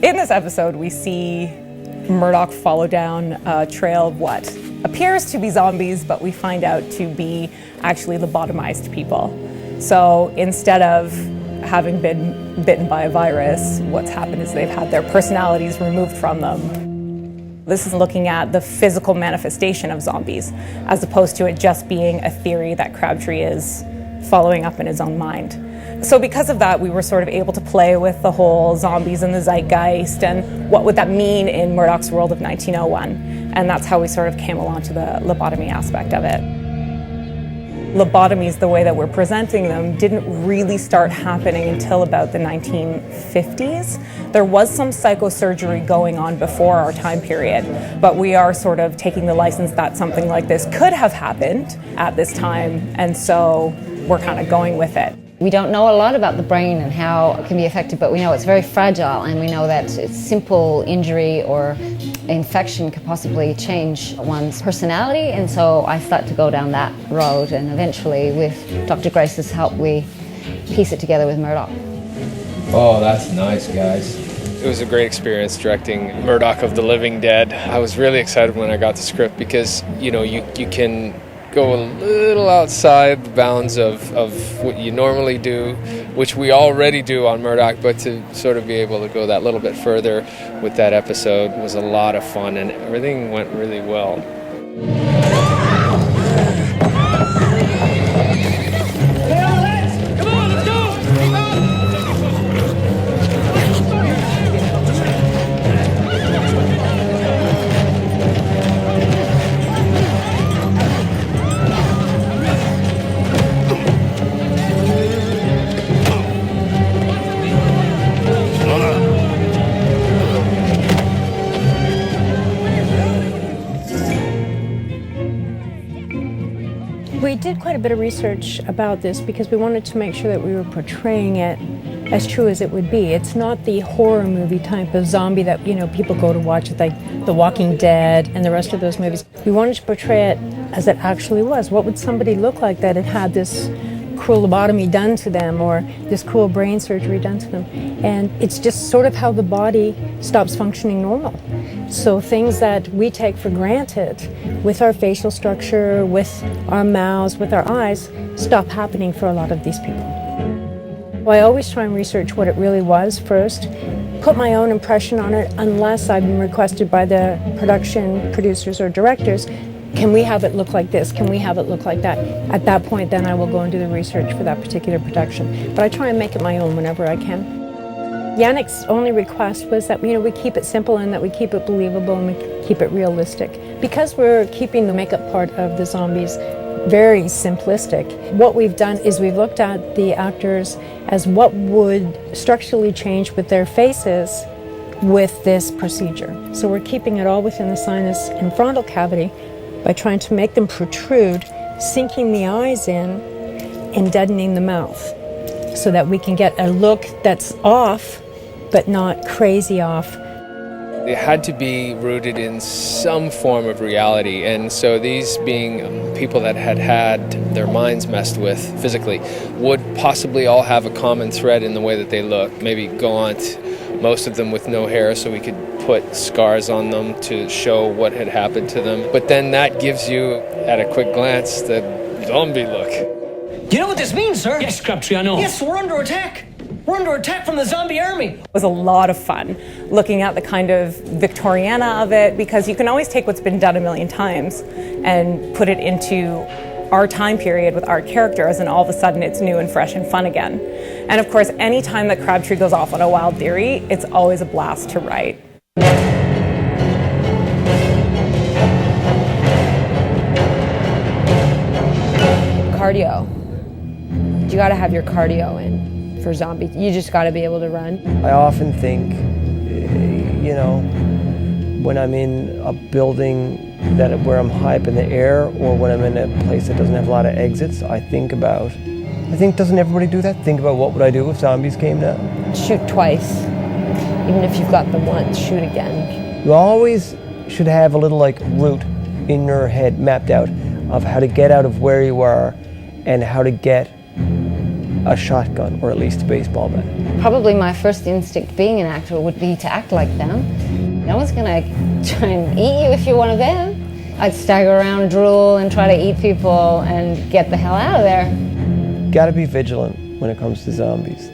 In this episode, we see Murdoch follow down a trail of what appears to be zombies, but we find out to be actually lobotomized people. So instead of having been bitten by a virus, what's happened is they've had their personalities removed from them. This is looking at the physical manifestation of zombies, as opposed to it just being a theory that Crabtree is following up in his own mind. So because of that, we were sort of able to play with the whole zombies and the zeitgeist and what would that mean in Murdoch's world of 1901. And that's how we sort of came along to the lobotomy aspect of it. Lobotomies, the way that we're presenting them, didn't really start happening until about the 1950s. There was some psychosurgery going on before our time period, but we are sort of taking the license that something like this could have happened at this time, and so we're kind of going with it. We don't know a lot about the brain and how it can be affected, but we know it's very fragile, and we know that simple injury or infection could possibly change one's personality, and so I started to go down that road, and eventually with Dr. Grace's help we piece it together with Murdoch. Oh, that's nice, guys. It was a great experience directing Murdoch of the Living Dead. I was really excited when I got the script because, you know, you can go a little outside the bounds of what you normally do, which we already do on Murdoch, but to sort of be able to go that little bit further with that episode was a lot of fun, and everything went really well. We did quite a bit of research about this because we wanted to make sure that we were portraying it as true as it would be. It's not the horror movie type of zombie that, you know, people go to watch, like The Walking Dead and the rest of those movies. We wanted to portray it as it actually was. What would somebody look like that had this cruel lobotomy done to them or this cruel brain surgery done to them? And it's just sort of how the body stops functioning normal. So things that we take for granted with our facial structure, with our mouths, with our eyes, stop happening for a lot of these people. Well, I always try and research what it really was first, put my own impression on it, unless I've been requested by the production producers or directors, can we have it look like this? Can we have it look like that? At that point, then I will go and do the research for that particular production. But I try and make it my own whenever I can. Yannick's only request was that, you know, we keep it simple and that we keep it believable and we keep it realistic. Because we're keeping the makeup part of the zombies very simplistic, what we've done is we've looked at the actors as what would structurally change with their faces with this procedure. So we're keeping it all within the sinus and frontal cavity by trying to make them protrude, sinking the eyes in and deadening the mouth so that we can get a look that's off but not crazy off. It had to be rooted in some form of reality, and so these being people that had had their minds messed with physically would possibly all have a common thread in the way that they look. Maybe gaunt, most of them with no hair, so we could put scars on them to show what had happened to them. But then that gives you, at a quick glance, the zombie look. Do you know what this means, sir? Yes, Crabtree, I know. Yes, we're under attack. We're under attack from the zombie army. It was a lot of fun looking at the kind of Victoriana of it, because you can always take what's been done a million times and put it into our time period with our characters, and all of a sudden it's new and fresh and fun again. And of course, any time that Crabtree goes off on a wild theory, it's always a blast to write. Cardio. You gotta have your cardio in for zombies. You just gotta be able to run. I often think, you know, when I'm in a building where I'm high up in the air, or when I'm in a place that doesn't have a lot of exits, doesn't everybody do that? Think about what would I do if zombies came now? Shoot twice. Even if you've got them once, shoot again. You always should have a little like route in your head mapped out of how to get out of where you are and how to get a shotgun or at least a baseball bat. Probably my first instinct being an actor would be to act like them. No one's gonna try and eat you if you're one of them. I'd stagger around, drool, and try to eat people and get the hell out of there. Gotta be vigilant when it comes to zombies.